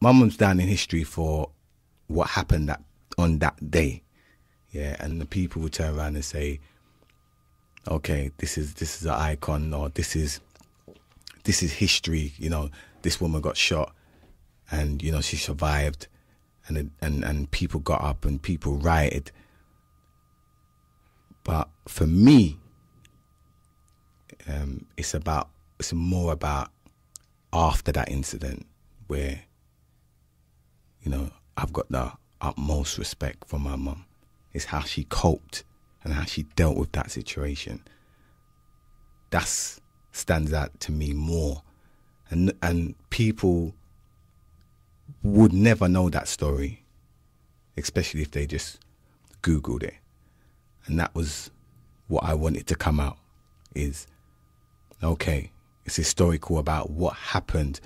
my mum's down in history for what happened on that day. Yeah, and the people would turn around and say, okay, this is an icon, or this is history. You know, this woman got shot, and you know she survived, and people got up and people rioted. But for me, it's more about after that incident, where, you know, I've got the utmost respect for my mum. It's how she coped and how she dealt with that situation. That stands out to me more. And people would never know that story, especially if they just Googled it. And that was what I wanted to come out, is, okay, it's historical about what happened,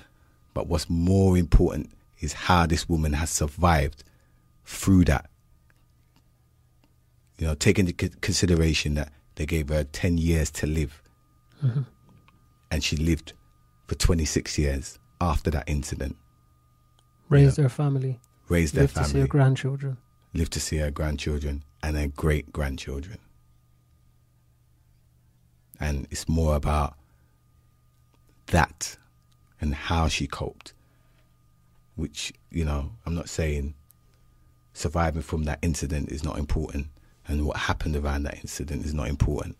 but what's more important is how this woman has survived through that. You know, taking into consideration that they gave her 10 years to live. Mm-hmm. And she lived for 26 years after that incident. Raised her family. Raised their family. Lived to see her grandchildren. Lived to see her grandchildren and her great-grandchildren. And it's more about that and how she coped. Which, you know, I'm not saying surviving from that incident is not important, and what happened around that incident is not important.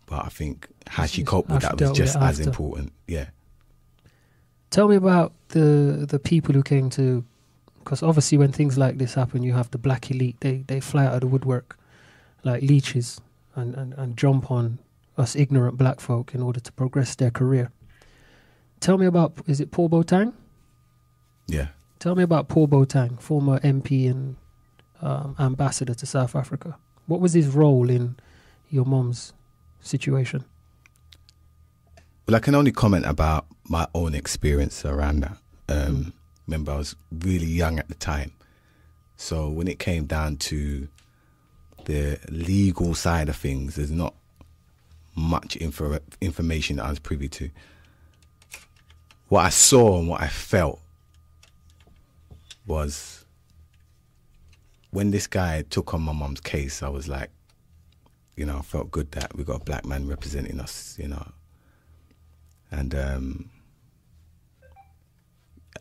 But I think how she coped with that was just as important. Yeah. Tell me about the people who came to, because obviously when things like this happen, you have the black elite. They fly out of the woodwork like leeches and jump on us ignorant black folk in order to progress their career. Tell me about, is it Paul Boateng? Yeah. Tell me about Paul Boateng, former MP and ambassador to South Africa. What was his role in your mum's situation? Well, I can only comment about my own experience around that. Remember, I was really young at the time. So when it came down to the legal side of things, there's not much information that I was privy to. What I saw and what I felt was, when this guy took on my mum's case, I was like, you know, I felt good that we got a black man representing us, you know. And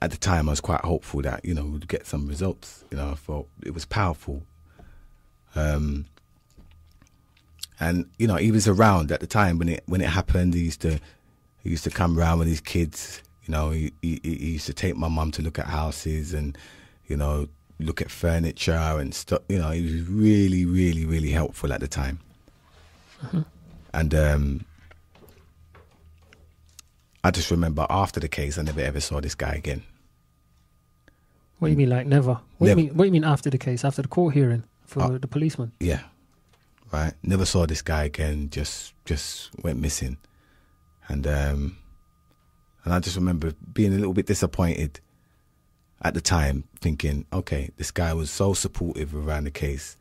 at the time, I was quite hopeful that, you know, we'd get some results. You know, I thought it was powerful. And, you know, he was around at the time when it happened. He used to come around with his kids. You know, he used to take my mum to look at houses and, you know, look at furniture and stuff. You know, he was really, really, really helpful at the time. Mm-hmm. And I just remember after the case, I never ever saw this guy again. What do you mean, like never? What do you mean after the case, after the court hearing for the policeman? Yeah, right. Never saw this guy again. Just went missing, and I just remember being a little bit disappointed at the time, thinking, okay, this guy was so supportive around the case,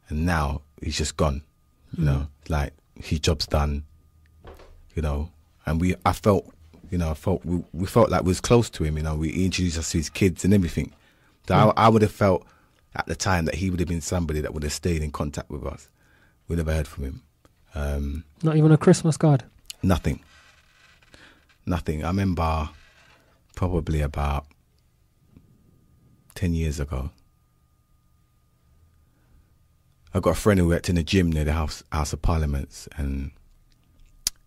and now he's just gone. You know, like his job's done. You know, and we felt like we was close to him. You know, he introduced us to his kids and everything. So I would have felt at the time that he would have been somebody that would have stayed in contact with us. We never heard from him. Not even a Christmas card? Nothing. I remember probably about 10 years ago, I got a friend who worked in a gym near the House of Parliaments, and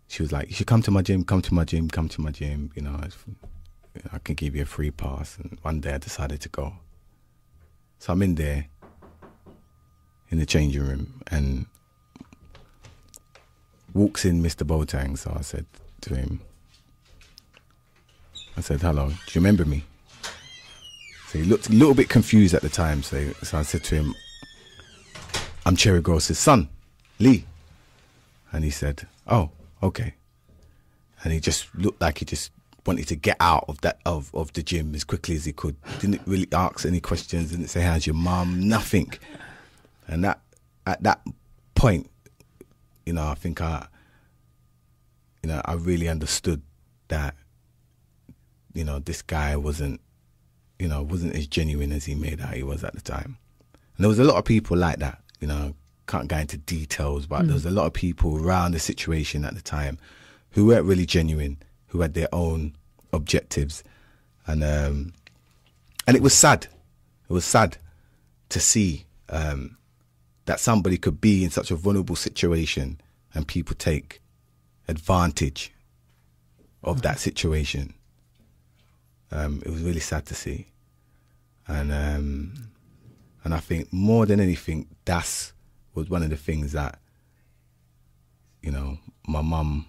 she was like, you should come to my gym. You know, I can give you a free pass. And one day I decided to go. So I'm in there, in the changing room, and walks in Mr. Boateng. So I said to him, hello, do you remember me? So he looked a little bit confused at the time. So I said to him, I'm Cherry Groce's son, Lee. And he said, oh, okay. And he just looked like he just wanted to get out of the gym as quickly as he could. Didn't really ask any questions, didn't say, how's your mum? Nothing. And that at that point, you know, I think I really understood that, you know, this guy wasn't wasn't as genuine as he made out he was at the time. And there was a lot of people like that, can't go into details, but there was a lot of people around the situation at the time who weren't really genuine, who had their own objectives. And it was sad. It was sad to see that somebody could be in such a vulnerable situation and people take advantage of that situation. It was really sad to see. And I think more than anything, was one of the things that, my mum,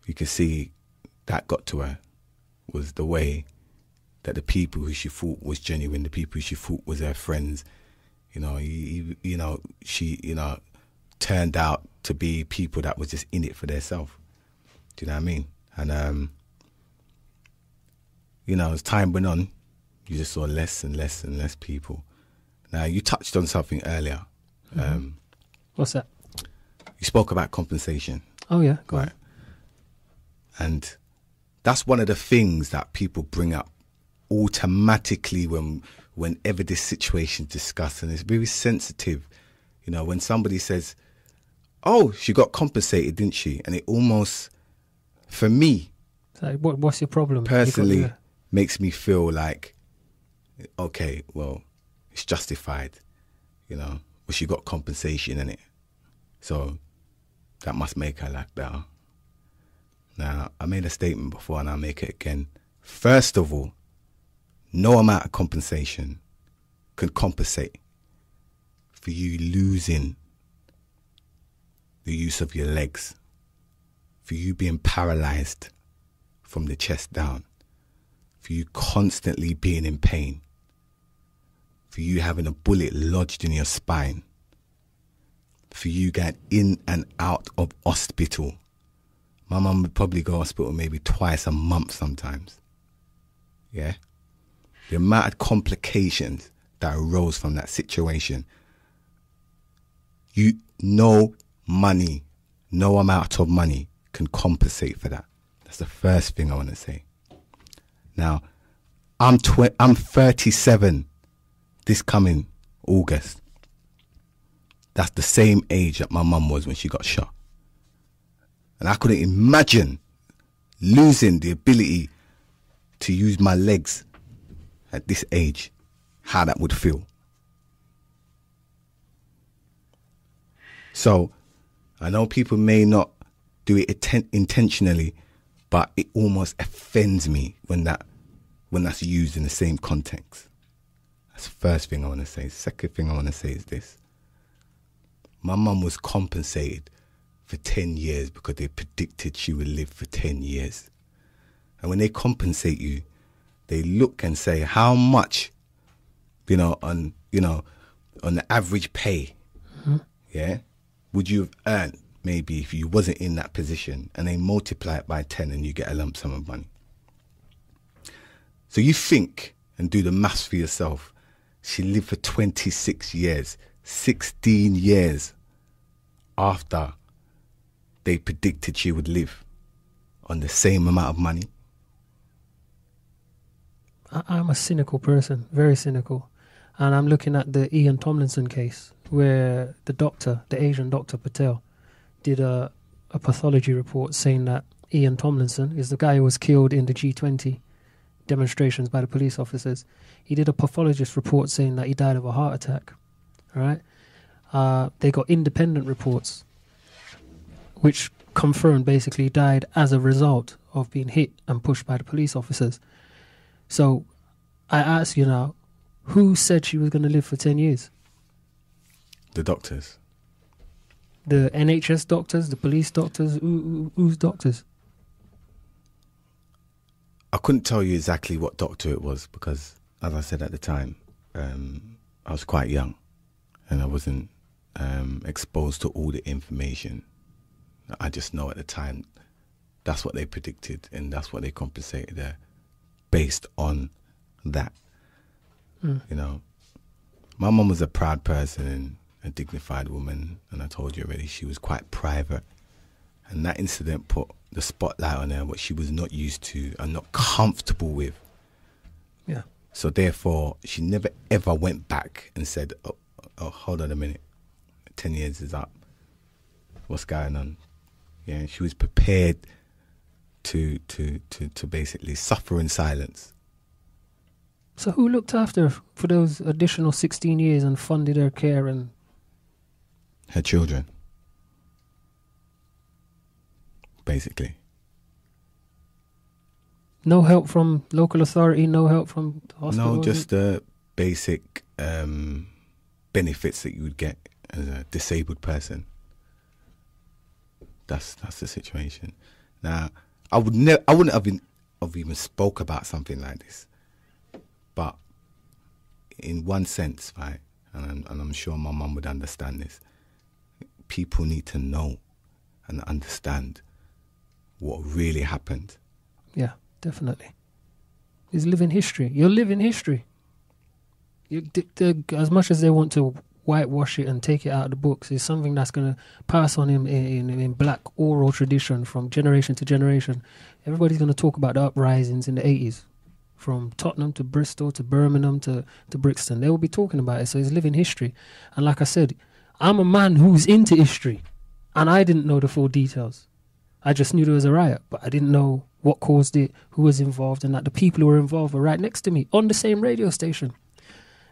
you could see that got to her, was the way that the people who she thought was genuine, the people who she thought was her friends, she turned out to be people that was just in it for themselves. Do you know what I mean? And as time went on, you just saw less and less and less people. Now, you touched on something earlier. What's that? You spoke about compensation. Oh yeah, go on. And that's one of the things that people bring up automatically whenever this situation is discussed, and it's very sensitive. When somebody says, "Oh, she got compensated, didn't she?" And it almost, for me, so what's your problem? Personally, makes me feel like, okay, well, it's justified. Well, she got compensation in it, so that must make her life better. Now, I made a statement before and I'll make it again. First of all, no amount of compensation can compensate for you losing the use of your legs, for you being paralyzed from the chest down, for you constantly being in pain, for you having a bullet lodged in your spine, for you going in and out of hospital. My mum would probably go to hospital maybe twice a month sometimes. Yeah? The amount of complications that arose from that situation, no amount of money can compensate for that. That's the first thing I want to say. Now, I'm 37 this coming August. That's the same age that my mum was when she got shot. And I couldn't imagine losing the ability to use my legs at this age, how that would feel. So, I know people may not do it intentionally, but it almost offends me when that's used in the same context. That's the first thing I want to say. Second thing I want to say is this. My mum was compensated for 10 years because they predicted she would live for 10 years. And when they compensate you, they look and say how much, on the average pay, would you have earned maybe if you wasn't in that position, and they multiply it by 10 and you get a lump sum of money. So you think and do the maths for yourself. She lived for 26 years, 16 years after they predicted she would live, on the same amount of money. I'm a cynical person, very cynical. And I'm looking at the Ian Tomlinson case where the Asian doctor Patel, did a pathology report saying that Ian Tomlinson is the guy who was killed in the G20 demonstrations by the police officers. He did a pathologist report saying that he died of a heart attack. All right? They got independent reports which confirmed basically he died as a result of being hit and pushed by the police officers. So I ask you now, who said she was going to live for 10 years? The doctors. The NHS doctors, the police doctors, who's doctors? I couldn't tell you exactly what doctor it was because, as I said at the time, I was quite young and I wasn't exposed to all the information. I just know at the time that's what they predicted and that's what they compensated there based on that. My mum was a proud person and a dignified woman, and I told you already she was quite private, and that incident put the spotlight on her, what she was not used to and not comfortable with. Yeah. So therefore, she never ever went back and said, oh, hold on a minute, 10 years is up. What's going on? Yeah, she was prepared to basically suffer in silence. So who looked after her for those additional 16 years and funded her care and... Her children. Basically. No help from local authority, no help from the hospital? No, just the basic benefits that you would get as a disabled person. That's the situation. Now, I wouldn't have even spoke about something like this. But in one sense, right, and I'm sure my mum would understand this, people need to know and understand what really happened. Yeah, definitely. It's living history. You're living history. As much as they want to whitewash it and take it out of the books, it's something that's going to pass on in black oral tradition from generation to generation. Everybody's going to talk about the uprisings in the 80s. From Tottenham to Bristol to Birmingham to Brixton. They will be talking about it, so it's living history. And like I said, I'm a man who's into history, and I didn't know the full details. I just knew there was a riot, but I didn't know what caused it, who was involved, and that the people who were involved were right next to me on the same radio station.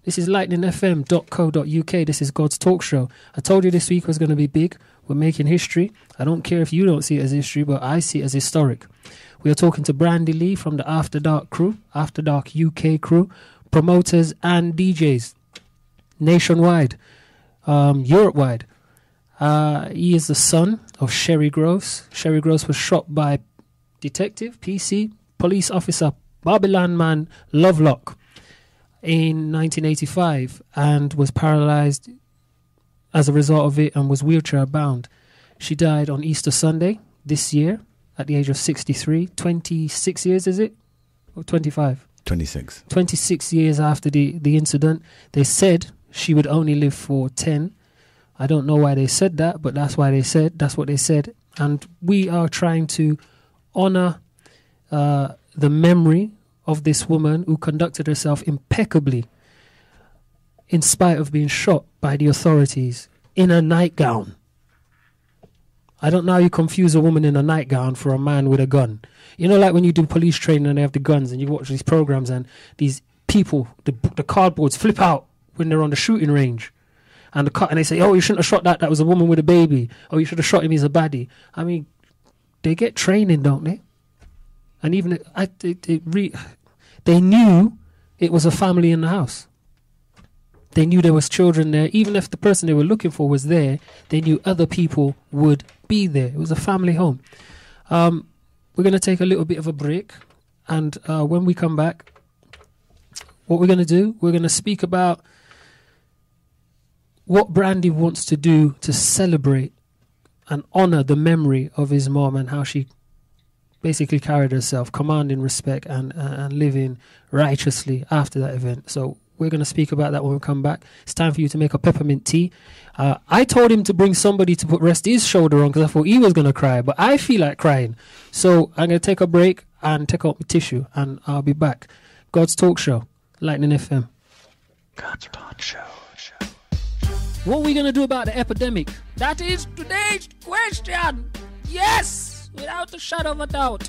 This is lightningfm.co.uk. This is God's Talk Show. I told you this week was going to be big. We're making history. I don't care if you don't see it as history, but I see it as historic. We are talking to Brandy Lee from the After Dark crew, After Dark UK crew, promoters and DJs nationwide, Europe-wide. He is the son of Sherry Groce. Sherry Groce was shot by Detective, PC, police officer, Babylon man, Lovelock in 1985 and was paralyzed as a result of it and was wheelchair bound. She died on Easter Sunday this year at the age of 63. 26 years, is it? Or 25? 26. 26 years after the incident. They said she would only live for 10. I don't know why they said that, but that's what they said. And we are trying to honor the memory of this woman who conducted herself impeccably in spite of being shot by the authorities in a nightgown. I don't know how you confuse a woman in a nightgown for a man with a gun. You know, like when you do police training and they have the guns and you watch these programs and these people, the cardboards flip out when they're on the shooting range. And they say, oh, you shouldn't have shot that. That was a woman with a baby. Oh, you should have shot him. He's a baddie. I mean, they get training, don't they? And even they knew it was a family in the house. They knew there was children there. Even if the person they were looking for was there, they knew other people would be there. It was a family home. We're going to take a little bit of a break. And when we come back, what we're going to do, we're going to speak about what Brandy wants to do to celebrate and honor the memory of his mom and how she basically carried herself, commanding respect and living righteously after that event. So we're going to speak about that when we come back. It's time for you to make a peppermint tea. I told him to bring somebody to rest his shoulder on because I thought he was going to cry, but I feel like crying. So I'm going to take a break and take out my tissue, and I'll be back. God's Talk Show, Lightning FM. God's Talk Show. What are we going to do about the epidemic? That is today's question. Yes, without a shadow of a doubt.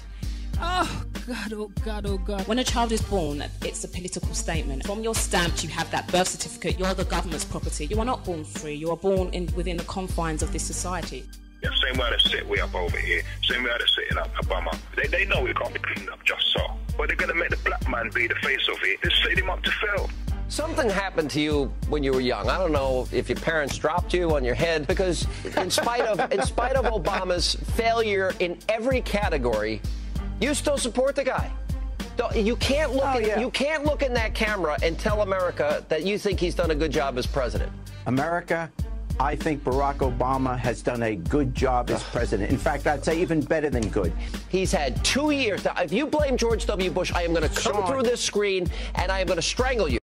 Oh, God, oh, God, oh, God. When a child is born, it's a political statement. From your stamp, you have that birth certificate. You're the government's property. You are not born free. You are born within the confines of this society. Yeah, same way they sit way up over here, same way they're sitting up Obama. They know it can't be cleaned up just so. But they're going to make the black man be the face of it. They're setting him up to fail. Something happened to you when you were young. I don't know if your parents dropped you on your head, because in spite of Obama's failure in every category, you still support the guy. You can't look in that camera and tell America that you think he's done a good job as president. America, I think Barack Obama has done a good job as president. In fact, I'd say even better than good. He's had 2 years. Now, if you blame George W. Bush, I am going to come through this screen and I am going to strangle you.